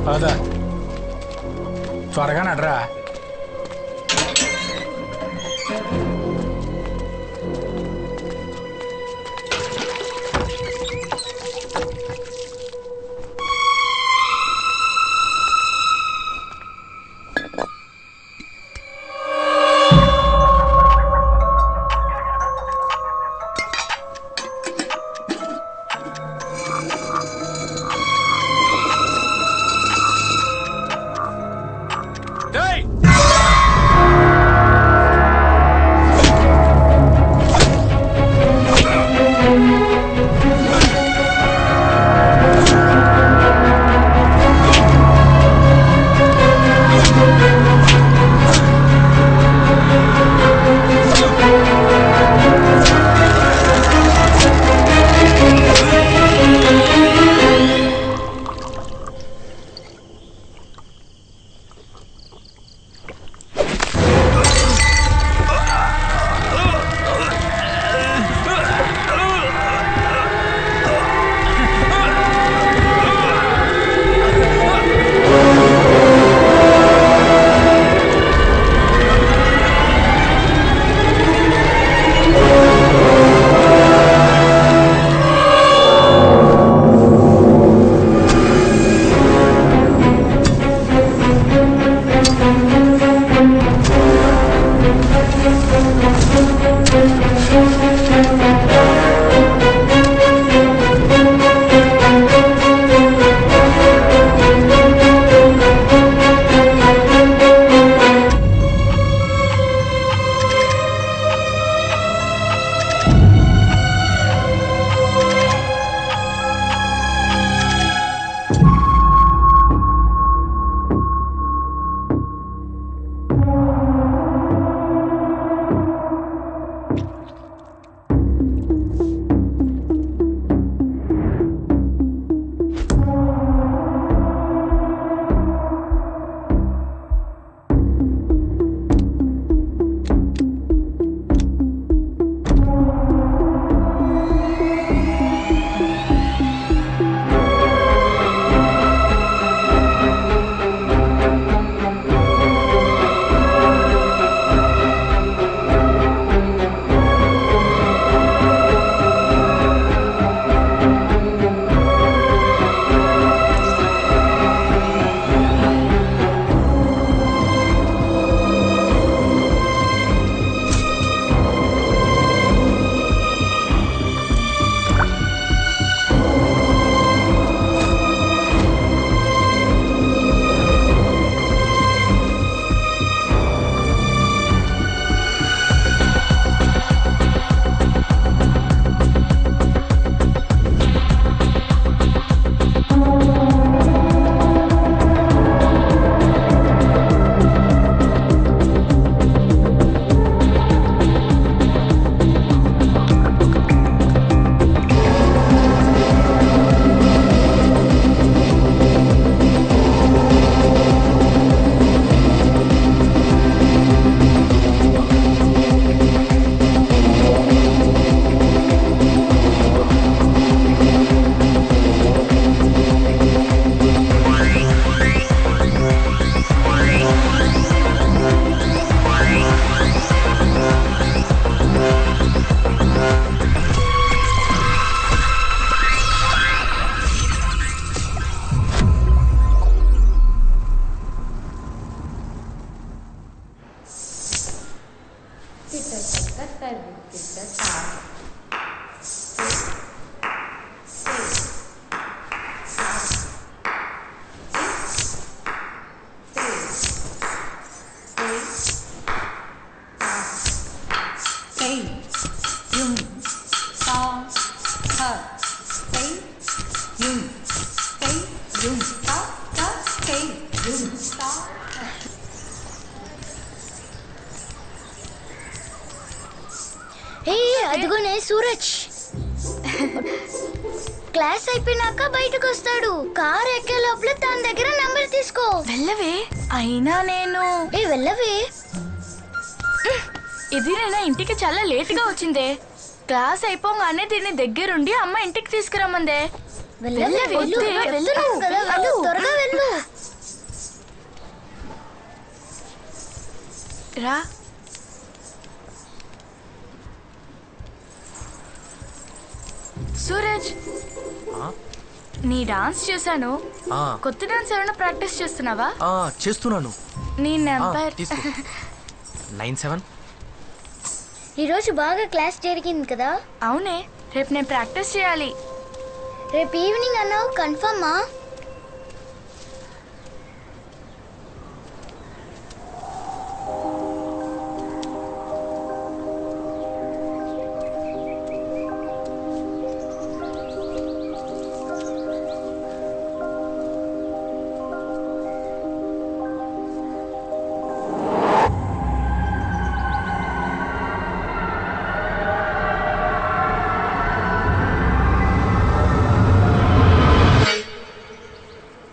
పదా త్వరగా నడరా. అదిగోనే సూరజ్ క్లాస్ అయిపోయినాక బయటకు వస్తాడు. కార్ ఎక్కే లోపల తన దగ్గర నంబర్ తీసుకో. వెళ్ళవే. అయినా నేను వెళ్ళవే. ఇది నేను ఇంటికి చాలా లేట్ గా వచ్చిందే. క్లాస్ అయిపోగానే దీన్ని దగ్గరుండి అమ్మ ఇంటికి తీసుకురమ్మందే. త్వరగా వెళ్ళు. రా. సూరజ్, నీ డాన్స్ చూసాను. కొత్త డాన్స్ ఏమైనా ప్రాక్టీస్ చేస్తున్నావా? చేస్తున్నాను. నీ నెంబర్ 97. ఈరోజు బాగా క్లాస్ జరిగింది కదా? అవునే, రేపు నేను ప్రాక్టీస్ చేయాలి. రేపు ఈవినింగ్ అన్నావు, కన్ఫర్మా?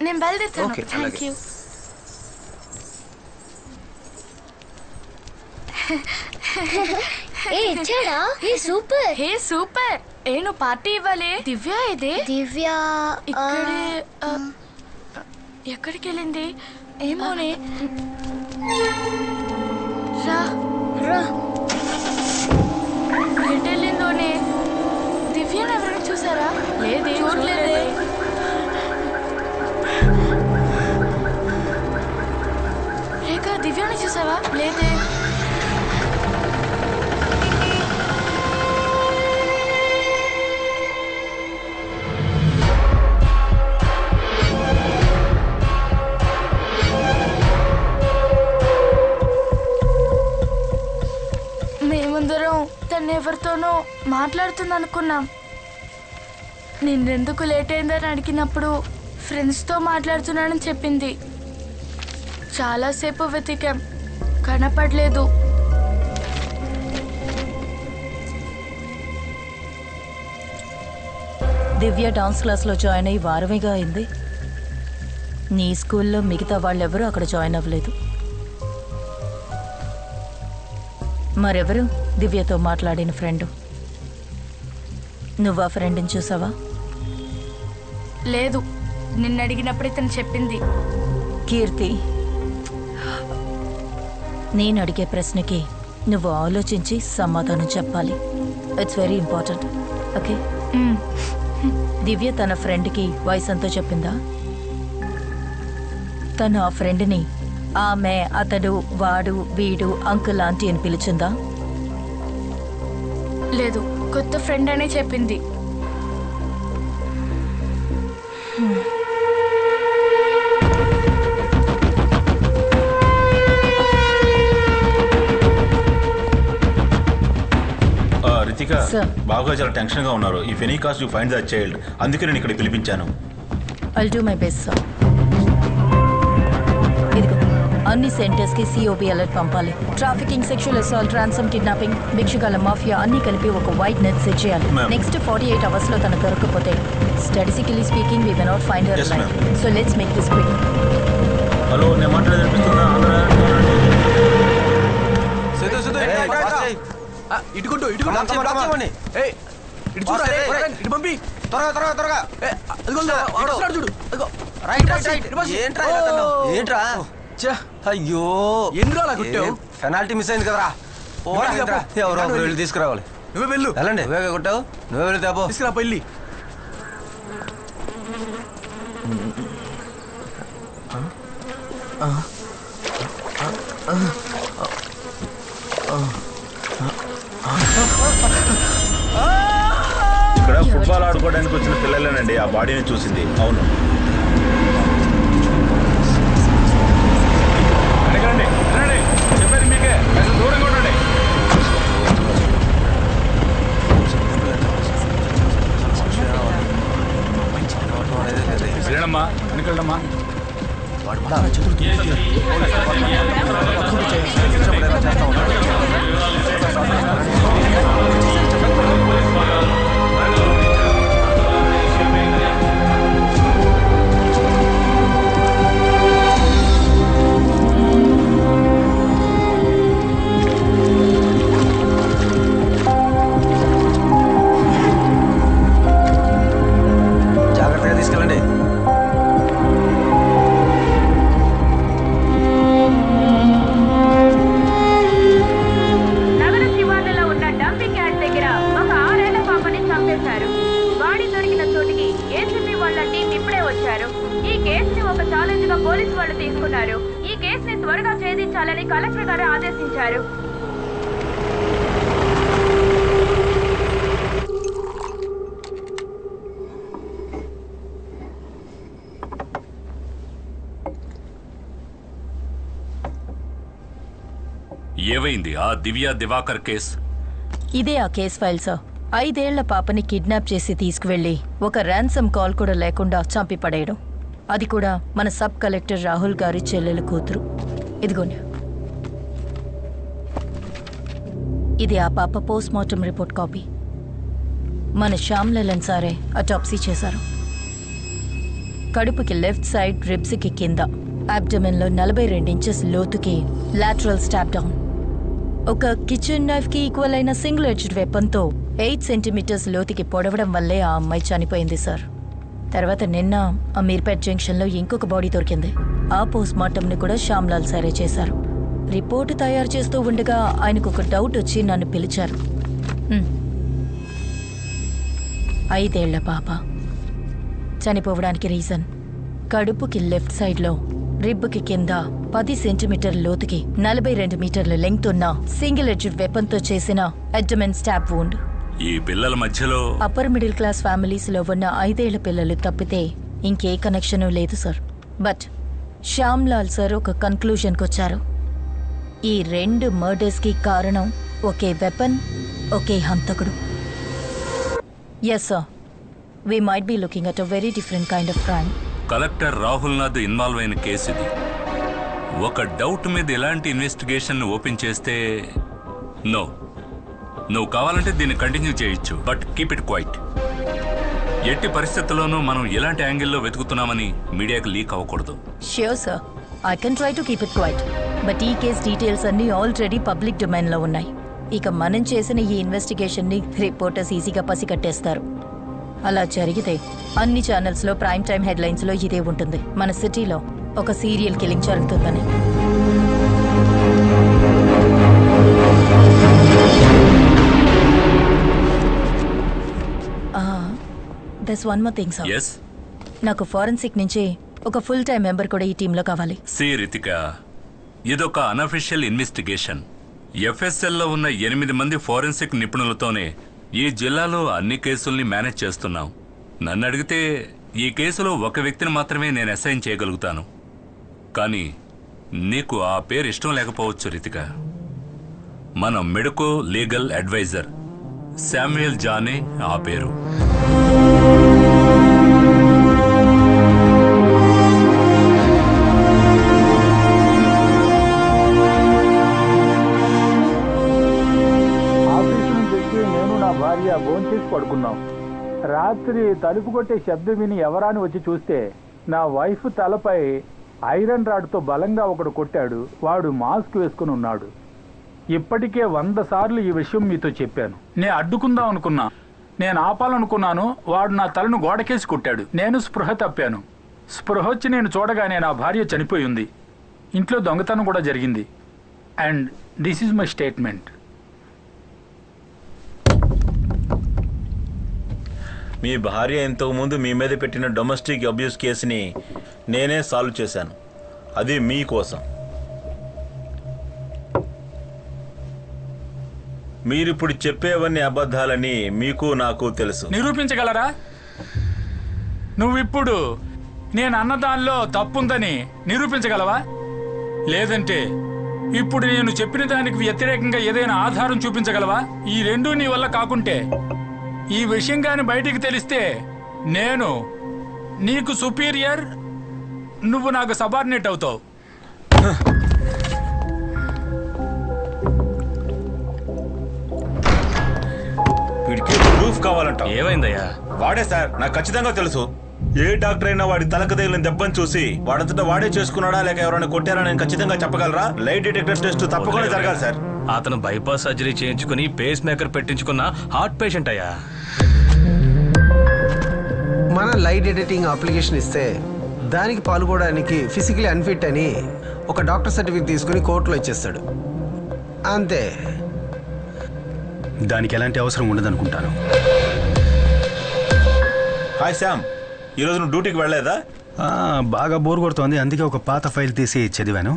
నేను బయలుదేరుతాను. Okay, thank you. ఇచ్చాడా? సూపర్. హే సూపర్. నువ్వు పార్టీ ఇవ్వాలి. దివ్య ఇదే. దివ్య ఇక్కడే. ఎక్కడికి వెళ్ళింది ఏమోనే. రా రా. ఎటు వెళ్ళిందోనే. దివ్యను ఎవరైనా చూసారా? లేదే, చూడలేదే. రేఖ, దివ్యని చూసావా? లేదే. మేమందరం తను ఎవరితోనో మాట్లాడుతుంది అనుకున్నాం. నిన్నెందుకు లేట్ అయిందని అడిగినప్పుడు ఫ్రెండ్స్తో మాట్లాడుతున్నానని చెప్పింది. చాలాసేపు వెతికాం, కనపడలేదు. దివ్య డాన్స్ క్లాస్లో జాయిన్ అయ్యి వారమేగా అయింది. నీ స్కూల్లో మిగతా వాళ్ళెవరూ అక్కడ జాయిన్ అవ్వలేదు. మరెవరు దివ్యతో మాట్లాడిన ఫ్రెండు? నువ్వు ఆ ఫ్రెండ్ని చూసావా? లేదు, నిన్న అడిగినప్పుడు ఇతను చెప్పింది. కీర్తి, నేను అడిగే ప్రశ్నకి నువ్వు ఆలోచించి సమాధానం చెప్పాలి. It's very important. ఓకే? దివ్య తన ఫ్రెండ్కి వయసు ఎంతో చెప్పిందా? తను ఆ ఫ్రెండ్ని ఆమె, అతడు, వాడు, వీడు, అంకుల్, ఆంటీ అని పిలిచిందా? లేదు, కొత్త ఫ్రెండ్ అనే చెప్పింది. రితిక, బాగా చాలా టెన్షన్ గా ఉన్నారు. If any cost you find the child, అందుకే నేను ఇక్కడ పిలిపించాను. I'll do my best sir. ఇదిగో అన్ని సెంటర్స్కి సిఓబి అలర్ట్ పంపాలి. Trafficking, sexual assault, ransom, kidnapping, భిక్షగాల మాఫియా అన్ని కలిపి ఒక వైట్ నెట్ సెట్ చేయాలి. నెక్స్ట్ 48 అవర్స్లో తను దొరకకపోతే statistically speaking we cannot find her life. So let's make this quick. Hello, నేను మాట్లాడేది అనిపిస్తుందా? ఇటుకుంటూ ఇటు పంపి త్వరగా చూడు. ఏంట్రా? అయ్యో, ఎందుకు అలా కొట్టావు? పెనాల్టీ మిస్ అయింది కదరా. ఎవరో వెళ్ళి తీసుకురావాలి. నువ్వే వెళ్ళు. వెళ్ళండి. నువ్వే కొట్టావు, నువ్వే వెళ్ళి తేపో. తీసుకురా పెళ్ళి. ఇక్కడ ఫుట్బాల్ ఆడుకోవడానికి వచ్చిన పిల్లలేనండి ఆ బాడీని చూసింది. అవును, చెప్పేది మీకే. దూరంగా ఉండండి. వెళ్ళడమ్మా, వెనకెళ్ళమ్మా. నిర్వహించాలని కలెక్టర్ గారు ఆదేశించారు. ఏవైంది ఆ దివ్య దివాకర్ కేస్? ఇదే ఆ కేస్ ఫైల్ సార్. 5 ఏళ్ల పాపని కిడ్నాప్ చేసి తీసుకువెళ్లి ఒక ర్యాన్సమ్ కాల్ కూడా లేకుండా చంపి పడేయడం. అది కూడా మన సబ్ కలెక్టర్ రాహుల్ గారి చెల్లెలు కూతురు. ఇదిగోండి, ఇది ఆ పాప పోస్ట్ మార్టం రిపోర్ట్ కాపీ. మన శ్యామ్ లలన్ సారే అటాప్సీ చేశారు. కడుపుకి లెఫ్ట్ సైడ్, రిబ్స్కి కింద, అబ్డమెన్లో 42 ఇంచెస్ లోతుకి లాటరల్ స్టాప్ డౌన్. ఒక కిచెన్ నైఫ్ కి ఈక్వల్ అయిన సింగిల్ ఎడ్జ్డ్ వెపన్తో 8 సెంటీమీటర్స్ లోతుకి పొడవడం వల్లే ఆ అమ్మాయి చనిపోయింది సార్. తర్వాత నిన్న అమీర్పేట్ జంక్షన్లో ఇంకొక బాడీ దొరికింది. ఆ పోస్ట్ మార్టంని కూడా శ్యామ్లాల్ సారే చేశారు. రిపోర్టు తయారు చేస్తూ ఉండగా ఆయనకు ఒక డౌట్ వచ్చి నన్ను పిలిచారు. 5 ఏళ్ల పాప చనిపోవడానికి రీజన్ కడుపుకి లెఫ్ట్ సైడ్లో, రిబ్బుకి కింద 10 సెంటీమీటర్ల లోతుకి 42 మీటర్ల లెంగ్త్ ఉన్న సింగిల్ ఎడ్జ్డ్ వెపన్తో చేసిన అబ్డమెన్ స్టాప్ వూండ్. ఈ పిల్లల మధ్యలో అప్పర్ మిడిల్ క్లాస్ ఫ్యామిలీస్ లో ఉన్న 5 ఏళ్ల పిల్లలు తప్పితే ఇంకే కనెక్షన్ లేదు sir. But Shyam Lal sir ఒక కన్క్లూజన్కి వచ్చారు. ఈ 2 మర్డర్స్ కి కారణం ఒకే వెపన్, ఒకే హంతకుడు. Yes sir, we might be looking at a very different kind of crime. Collector Rahul Nath involve అయిన కేసు ఇది. ఒక డౌట్ మీద ఎలాంటి ఇన్వెస్టిగేషన్ ఓపెన్ చేస్తే నో, నువ్వు కావాలంటే దీన్ని కంటిన్యూ చేయొచ్చు, బట్ కీప్ ఇట్ క్వైట్. ఎట్టి పరిస్థితుల్లోనూ మనం ఎలాంటి యాంగిల్లో వెతుకుతున్నామని మీడియాకి లీక్ అవ్వకూడదు. Sure sir, I can try to keep it quiet. But ఈ కేస్ డీటెయిల్స్ అన్ని ఆల్రెడీ పబ్లిక్ డొమైన్ లో ఉన్నాయి. ఇక మనం చేసిన ఈ ఇన్వెస్టిగేషన్ ని రిపోర్టర్స్ ఈజీగా పసిగట్టేస్తారు. అలా జరిగితే అన్ని ఛానల్స్ లో ప్రైమ్ టైమ్ హెడ్లైన్స్ లో ఇదే ఉంటుంది, మన సిటీలో ఒక సీరియల్ కిల్లింగ్ జరుగుతుందని. That's one more thing sir. yes నాకు ఫారెన్సిక్ నుంచి ఒక ఫుల్ టైం మెంబర్ కూడా ఈ టీంలో కావాలి. సి రితిక, ఇదొక అనఫిషియల్ ఇన్వెస్టిగేషన్. ఎఫ్ఎస్ఎల్లో ఉన్న 8 మంది ఫోరెన్సిక్ నిపుణులతోనే ఈ జిల్లాలో అన్ని కేసుల్ని మేనేజ్ చేస్తున్నాం. నన్ను అడిగితే ఈ కేసులో ఒక వ్యక్తిని మాత్రమే నేను అసైన్ చేయగలుగుతాను. కానీ నీకు ఆ పేరు ఇష్టం లేకపోవచ్చు రితిక. మన మెడికో లీగల్ అడ్వైజర్ శామ్యుయల్ జానే ఆ పేరు. భార్య భోంచేసి పడుకున్నాం. రాత్రి తలుపు కొట్టే శబ్దం విని ఎవరాని వచ్చి చూస్తే నా వైఫ్ తలపై ఐరన్ రాడ్తో బలంగా ఒకడు కొట్టాడు. వాడు మాస్క్ వేసుకుని ఉన్నాడు. ఇప్పటికే 100 సార్లు ఈ విషయం మీతో చెప్పాను. నేను అడ్డుకుందాం అనుకున్నా, నేను ఆపాలనుకున్నాను. వాడు నా తలను గోడకేసి కొట్టాడు. నేను స్పృహ తప్పాను. స్పృహ వచ్చి నేను చూడగానే నా భార్య చనిపోయి ఉంది. ఇంట్లో దొంగతనం కూడా జరిగింది. And this is my statement. మీ భార్య ఇంతకుముందు మీ మీద పెట్టిన డొమెస్టిక్ అబ్యూస్ కేసుని నేనే సాల్వ్ చేశాను. అది మీకోసం. మీరిప్పుడు చెప్పేవన్నీ అబద్ధాలని మీకు నాకు తెలుసు. నిరూపించగలరా? నువ్విప్పుడు నేను అన్నదానిలో తప్పుందని నిరూపించగలవా? లేదంటే ఇప్పుడు నేను చెప్పిన దానికి వ్యతిరేకంగా ఏదైనా ఆధారం చూపించగలవా? ఈ రెండూ నీ వల్ల కాకుంటే, ఈ విషయం కానీ బయటికి తెలిస్తే నేను నీకు సుపీరియర్, నువ్వు నాకు సబార్డినేట్ అవుతావు. వీడికి ప్రూఫ్ కావాలంట. ఏమైందయ్యా? వాడే సార్, నాకు ఖచ్చితంగా తెలుసు. ఏ డాక్టర్ అయినా వాడి తలకు తగిలిన దెబ్బను చూసి వాడంతటా వాడే చేసుకున్నాడా లేక ఎవరైనా కొట్టారా నేను ఖచ్చితంగా చెప్పగలరా? లైట్ డిటెక్టర్ టెస్ట్ తప్పకుండా జరగాలి సార్. అతను బైపాస్ సర్జరీ చేయించుకుని పేస్ మేకర్ పెట్టించుకున్న హార్ట్ పేషెంట్ అయ్యా. మన లైట్ ఎడిటింగ్ అప్లికేషన్ ఇస్తే దానికి పాల్గొనడానికి ఫిజికలీ అన్ఫిట్ అని ఒక డాక్టర్ సర్టిఫికేట్ తీసుకుని కోర్టులో ఇచ్చేస్తాడు. అంతే. దానికి ఎలాంటి అవసరం ఉండదనుకుంటాను. హాయ్ శ్యామ్, ఈరోజు నువ్వు డ్యూటీకి వెళ్ళలేదా? బాగా బోర్ కొడుతోంది, అందుకే ఒక పాత ఫైల్ తీసి చదివాను.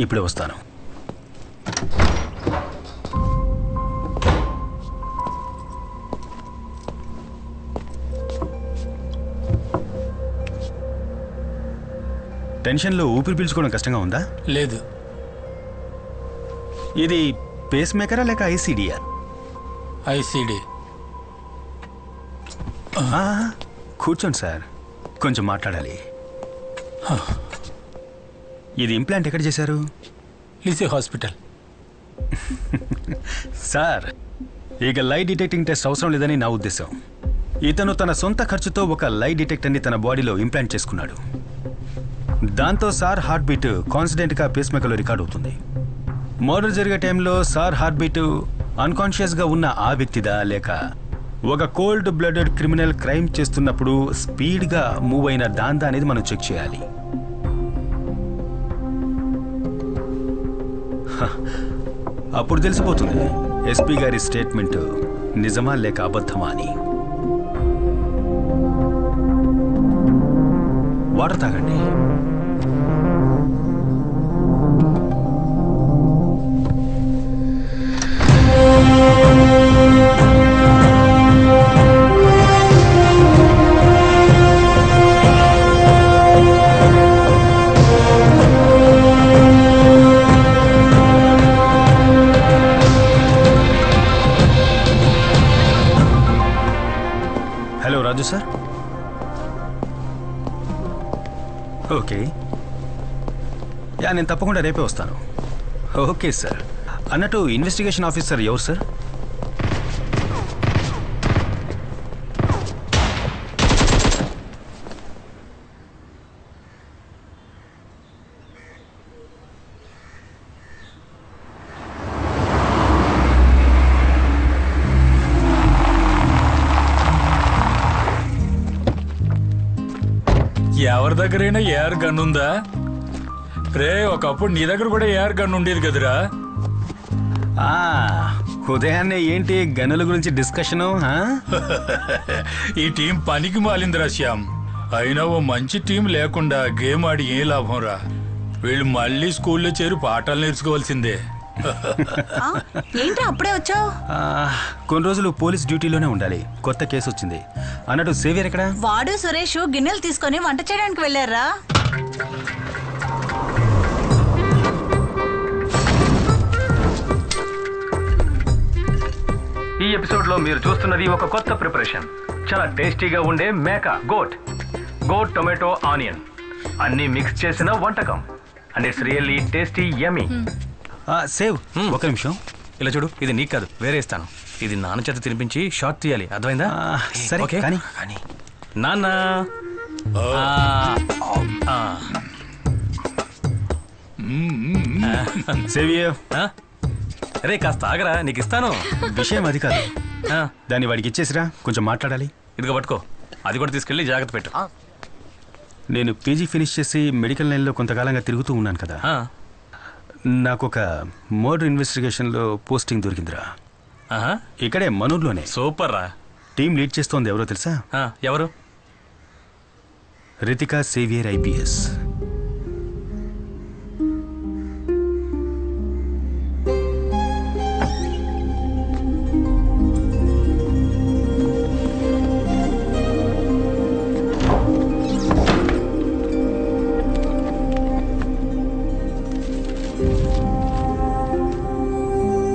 ఇప్పుడే వస్తాను. టెన్షన్లో ఊపిరి పీల్చుకోవడం కష్టంగా ఉందా? లేదు. ఇది పేస్ మేకరా లేక ఐసీడీఆర్? ఐసీడీ. కూర్చోండి సార్, కొంచెం మాట్లాడాలి. ఇది ఇంప్లాంట్ ఎక్కడ చేశారు? లిసే హాస్పిటల్. సార్, ఇక లై డిటెక్టింగ్ టెస్ట్ అవసరం లేదని నా ఉద్దేశం. ఇతను తన సొంత ఖర్చుతో ఒక లై డిటెక్టర్ని తన బాడీలో ఇంప్లాంట్ చేసుకున్నాడు. దాంతో సార్ హార్ట్ బీట్ కాన్స్టెంట్గా పేస్ మేకర్లో రికార్డ్ అవుతుంది. మర్డర్ జరిగే టైంలో సార్ హార్ట్ బీట్ అన్కాన్షియస్గా ఉన్న ఆ వ్యక్తిదా, లేక ఒక కోల్డ్ బ్లడెడ్ క్రిమినల్ క్రైమ్ చేస్తున్నప్పుడు స్పీడ్గా మూవ్ అయిన దాందా అనేది మనం చెక్ చేయాలి. అప్పుడు తెలిసిపోతుంది ఎస్పీ గారి స్టేట్మెంట్ నిజమా లేక అబద్ధమా అని. వాటర్ తాగండి. హలో రాజు సార్. ఓకే, నేను తప్పకుండా రేపే వస్తాను. Okay sir. అన్నట్టు ఇన్వెస్టిగేషన్ ఆఫీసర్ ఎవరు సార్? ఎవరి దగ్గరైనా ఏఆర్ గన్ ఉందా రే? ఒకప్పుడు నీ దగ్గర కూడా ఏఆర్ గన్ ఉండేది కదరా. ఉదయాన్నే ఏంటి గనుల గురించి డిస్కషను? ఈ టీం పనికి మాలిందిరా శ్యామ్. అయినా ఓ మంచి టీం లేకుండా గేమ్ ఆడి ఏ లాభం రా. వీళ్ళు మళ్ళీ స్కూల్లో చేరి పాఠాలు నేర్చుకోవాల్సిందే. ఏంటి అప్పుడే వచ్చావు? కొన్ని రోజులు పోలీస్ డ్యూటీలోనే ఉండాలి. కొత్త కేసు వచ్చింది. అన్నట్టు సేవియర్ ఎక్కడ? వాడు సురేష్ గిన్నెలు తీసుకొని వంట చేయడానికి వెళ్ళారా? ఈ ఎపిసోడ్ లో మీరు చూస్తున్నది ఒక కొత్త ప్రిపరేషన్. చాలా టేస్టీగా ఉండే మేక గోట్ టొమాటో ఆనియన్ అన్ని మిక్స్ చేసిన వంటకం. And it's really tasty yummy. Save ఒక నిమిషం. ఇలా చూడు, ఇది నీకు కాదు, వేరే ఇస్తాను. ఇది నాన్న చేత తినిపించి షార్ట్ తీయాలి, అర్థమైందా? సరే, ఓకే కానీ నాన్న. సేవియర్ రే కాస్త ఆగరా, నీకు ఇస్తాను. విషయం అది కాదు, దాన్ని వాడికి ఇచ్చేసిరా, కొంచెం మాట్లాడాలి. ఇదిగో పట్టుకో, అది కూడా తీసుకెళ్ళి జాగ్రత్త పెట్టు. నేను పీజీ ఫినిష్ చేసి మెడికల్ లైన్లో కొంతకాలంగా తిరుగుతూ ఉన్నాను కదా. నాకు ఒక మర్డర్ ఇన్వెస్టిగేషన్లో పోస్టింగ్ దొరికిందిరా. ఇక్కడే మనూర్లోనే. సూపర్ రా. టీం లీడ్ చేస్తోంది ఎవరో తెలుసా? ఎవరు? Ritika saviour IPS.